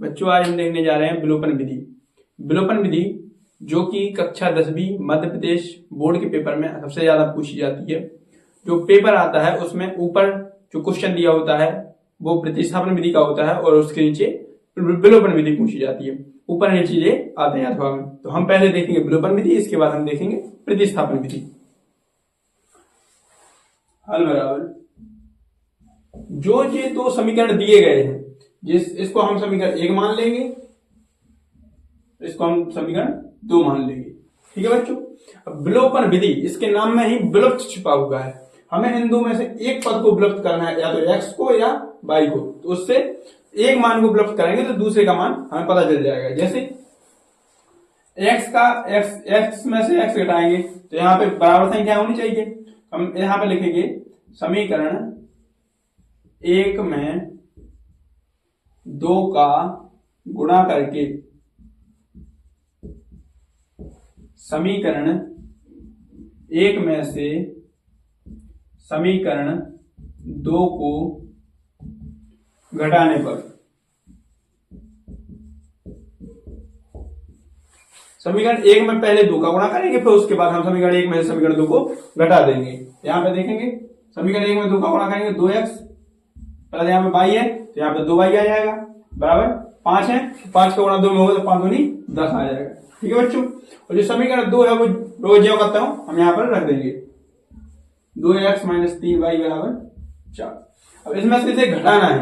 बच्चों आज हम देखने जा रहे हैं विलोपन विधि। विलोपन विधि जो कि कक्षा 10वीं मध्य प्रदेश बोर्ड के पेपर में सबसे ज्यादा पूछी जाती है। जो पेपर आता है उसमें ऊपर जो क्वेश्चन दिया होता है वो प्रतिस्थापन विधि का होता है और उसके नीचे विलोपन विधि पूछी जाती है। ऊपर नीचे चीजें आते हैं अथवा में। तो हम पहले देखेंगे विलोपन विधि, इसके बाद हम देखेंगे प्रतिस्थापन विधि। हल बराबर जो ये दो समीकरण दिए गए हैं इसको हम समीकरण 1 मान लेंगे, इसको हम समीकरण 2 मान लेंगे। ठीक है बच्चों। अब विलोपन विधि, इसके नाम में ही विलुप्त छिपा हुआ है। हमें इन दो में से एक पद को विलुप्त करना है, या तो x को या y को। तो उससे एक मान को विलुप्त करेंगे तो दूसरे का मान हमें पता चल जाएगा। जैसे x में से x घटाएंगे तो यहाँ पे बराबर संख्या होनी चाहिए। हम यहाँ पे लिखेंगे समीकरण 1 में 2 का गुणा करके समीकरण 1 में से समीकरण 2 को घटाने पर समीकरण 1 में पहले 2 का गुणा करेंगे, फिर उसके बाद हम समीकरण 1 में से समीकरण 2 को घटा देंगे। यहां पे देखेंगे समीकरण 1 में 2 का गुणा करेंगे 2x प्लस यहाँ पे y है तो यहाँ पे 2y आ जाएगा बराबर 5 है। 5 का गुणा 2 में होगा तो 5 दूनी 10 आ जाएगा। ठीक है बच्चों। और जो समीकरण 2 है वो रोज जो करता हूं हम यहाँ पर रख देंगे 2x माइनस 3y बराबर 4। अब इसमें से इसे घटाना है।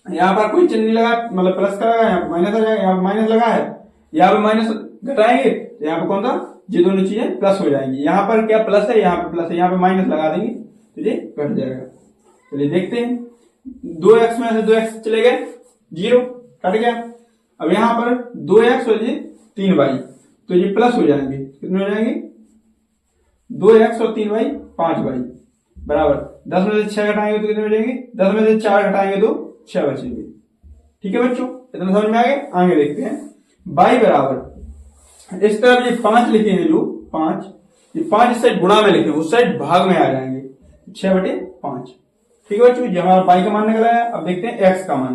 यहाँ पर कोई चिन्ह नहीं लगा, मतलब प्लस का लगा, यहाँ माइनस आ जाएगा, यहाँ माइनस लगा है, यहाँ पे माइनस घटाएंगे तो यहाँ पे कौन सा ये दोनों चीजें प्लस हो जाएंगी। यहाँ पर क्या प्लस है, यहाँ पे प्लस है, यहाँ पे माइनस लगा देंगे तो ये घट जाएगा। चलिए देखते हैं 2x में से 2x चले गए 0 कट गया। अब यहाँ पर 2x और ये 3y तो ये प्लस हो जाएंगे। कितने हो जाएंगे 2x और 3y 5y बराबर 10 में से 6 घटाएंगे तो कितने हो जाएंगे 10 में से 4 घटाएंगे तो 6 बचेंगे। ठीक है बच्चों, इतना समझ में आ गया। आगे देखते हैं y बराबर इस तरफ ये 5 लिखे हैं, जो 5 ये 5 इस साइड गुणा में लिखे उस साइड भाग में आ जाएंगे 6/5। ठीक है बच्चों, जो हमारा y का मान निकला है। अब देखते हैं x का मान।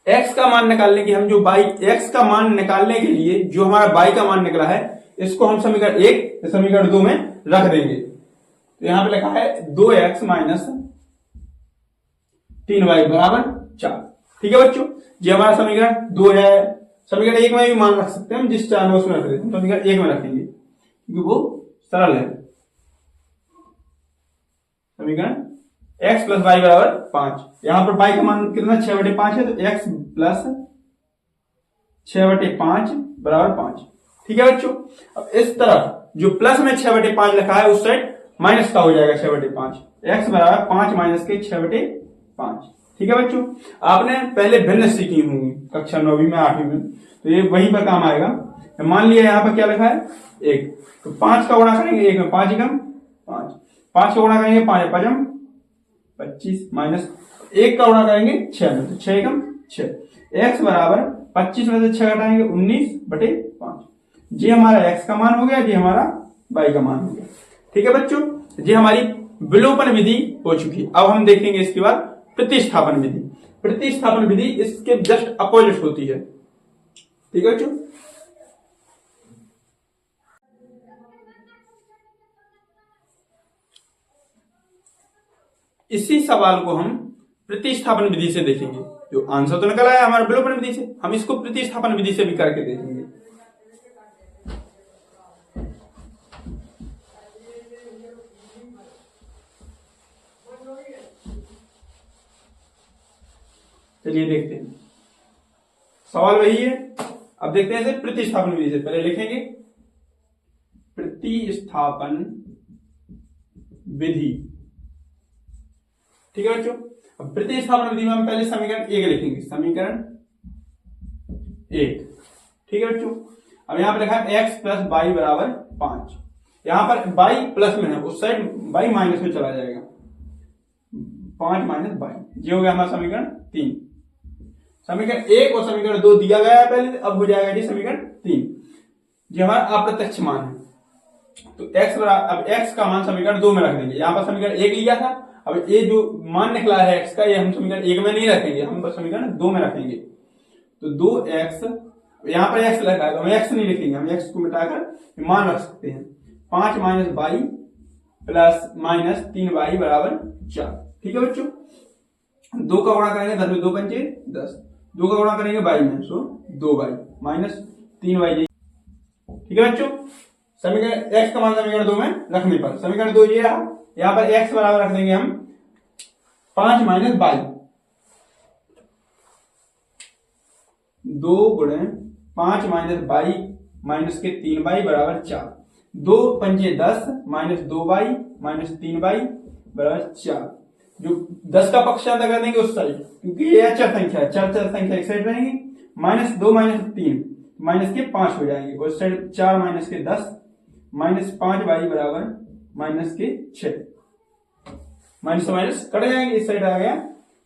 x का मान निकालने की हम जो x का मान निकालने के लिए जो हमारा y का मान निकला है इसको हम समीकरण 1 समीकरण 2 में रख देंगे। तो यहां पे लिखा है 2x माइनस 3y बराबर 4। ठीक है बच्चों, ये हमारा समीकरण 2 है। समीकरण 1 में भी मान रख सकते हैं हम, जिस चाहे उसमें रख देते हैं। समीकरण 1 में रखेंगे क्योंकि वो सरल है। समीकरण x प्लस y बराबर 5। यहां पर y का मान कितना 6/5 है तो x प्लस 6/5 बराबर 5। ठीक है बच्चों। अब इस तरफ जो प्लस में 6/5 लिखा है उस साइड माइनस का हो जाएगा 6/5। x बराबर 5 माइनस के 6/5। ठीक है बच्चों, आपने पहले भिन्न सीखी होंगी कक्षा 9वीं में 8वीं में, तो ये वहीं पर काम आएगा। मान लिया यहाँ पर क्या लिखा है 1, तो 5 का गुणा करेंगे 1 में 5 एकम 5, 5 का गुणा करेंगे 5 5 25 माइनस 1 का गुणा करेंगे 6 में तो 6 एकम 6। x बराबर 25 में से 6 घटाएंगे 19/5। ये हमारा x का मान हो गया, ये हमारा y का मान हो गया। ठीक है बच्चों, ये हमारी विलोपन विधि हो चुकी। अब हम देखेंगे इसके बाद प्रतिस्थापन विधि। प्रतिस्थापन विधि इसके जस्ट अपोजिट होती है। ठीक है बच्चों। इसी सवाल को हम प्रतिस्थापन विधि से देखेंगे। जो आंसर तो निकल आया हमारा विलोपन विधि से, हम इसको प्रतिस्थापन विधि से भी करके देखेंगे। चलिए देखते हैं, सवाल वही है। अब देखते हैं इसे प्रतिस्थापन विधि से। पहले लिखेंगे प्रतिस्थापन विधि। ठीक है बच्चों। अब प्रतिस्थापन विधि में हम पहले समीकरण 1 लिखेंगे, समीकरण 1। ठीक है बच्चों। अब यहां पर लिखा है x प्लस y बराबर 5। यहां पर y प्लस में है, उस साइड y माइनस में चला जाएगा 5 माइनस y। ये हो गया हमारा समीकरण 3। समीकरण 1 और समीकरण 2 दिया गया है पहले, अब हो जाएगा जी समीकरण 3। ये हमारा अप्रत्यक्ष मान है। तो x बराबर, अब x का मान समीकरण 2 में रख देंगे। यहां पर समीकरण 1 लिया था, अब ये जो मान निकला है x का, ये हम समीकरण 1 में नहीं रखेंगे, हम बस समीकरण 2 में रखेंगे। तो 2x, यहाँ पर x लगा है तो हम x नहीं लिखेंगे, हम x को मिटाकर मान रख सकते हैं। 5 minus by plus minus 3y बराबर 4। ठीक है बच्चों, 2 का गुणा करेंगे 10 में 2 पंचे 10, 2 का गुणा करेंगे y में, सो 2y माइनस 3y। ठीक है बच्चों, समीकरण x का मान समीकरण 2 में रखने पर समीकरण 2 ये रहा। यहाँ पर x बराबर रख देंगे हम 5 माइनस बाई, 2 गुणे 5 माइनस बाई माइनस के 3y बराबर 4। 2 पंचे 10 माइनस 2y माइनस 3y बराबर 4। जो 10 का पक्षांतर कर देंगे उस साइड, क्योंकि ये अचर संख्या है, चर संख्या एक साइड रहेंगी। माइनस 2 माइनस 3 माइनस के 5 हो जाएंगे, उस साइड 4 माइनस के 10 माइनस 5y बराबर माइनस के 6। माइनस से माइनस कट जाएंगे, इस साइड आ गया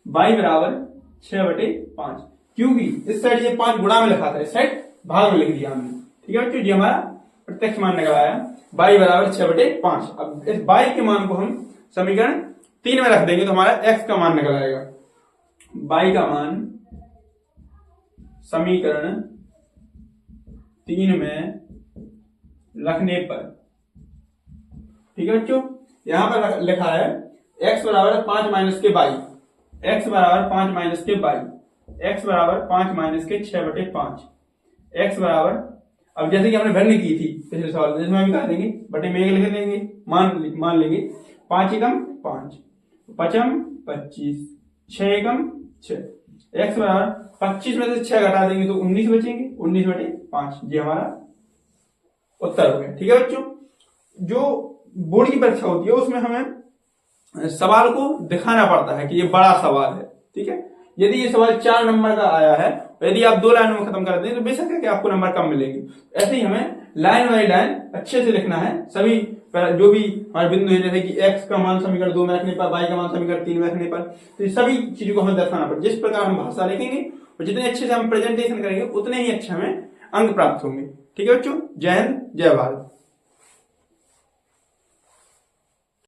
y बराबर 6/5, क्योंकि इस साइड ये 5 गुणा में लिखा था, इस साइड भाग में लिख दिया हमने। ठीक है बच्चों, ये हमारा प्रत्यक्ष मान निकल आया y बराबर 6/5। अब इस y के मान को हम समीकरण 3 में रख देंगे तो हमारा x का मान निकल आएगा। y का मान समीकरण 3 में रखने पर, ठीक है बच्चों, यहां पर लिखा है x बराबर 5 माइनस के y, x बराबर 5 माइनस के y, x बराबर 5 माइनस के 6/5, x बराबर, अब जैसे कि हमने भरने की थी पिछले सवाल में, जिसमें हम क्या देंगे बटे में लिख लेंगे, मान लेंगे 5 एकम 5, 5 25, 6 एकम 6, x बराबर 25 में से 6 घटा देंगे तो 19 बचेंगे, 19/5। ये हमारा उत्तर हो गया। ठीक है बच्चों, जो बोर्ड की परीक्षा होती है उसमें हमें सवाल को दिखाना पड़ता है कि ये बड़ा सवाल है। ठीक है, यदि ये सवाल 4 नंबर का आया है, यदि आप 2 लाइनों में खत्म कर दें तो बेशक है कि आपको नंबर कम मिलेंगे। ऐसे ही हमें लाइन बाई लाइन अच्छे से लिखना है, सभी जो भी हमारे बिंदु है, जैसे कि x का मान समीकरण 2 में रखने पर, y का मान समीकरण 3 में रखने पर, तो सभी चीजों को हमें दर्शाना पड़ेगा। जिस प्रकार हम भाषा लिखेंगे और जितने अच्छे से हम प्रेजेंटेशन करेंगे उतने ही अच्छे हमें अंक प्राप्त होंगे। ठीक है बच्चों, जय हिंद जय भारत।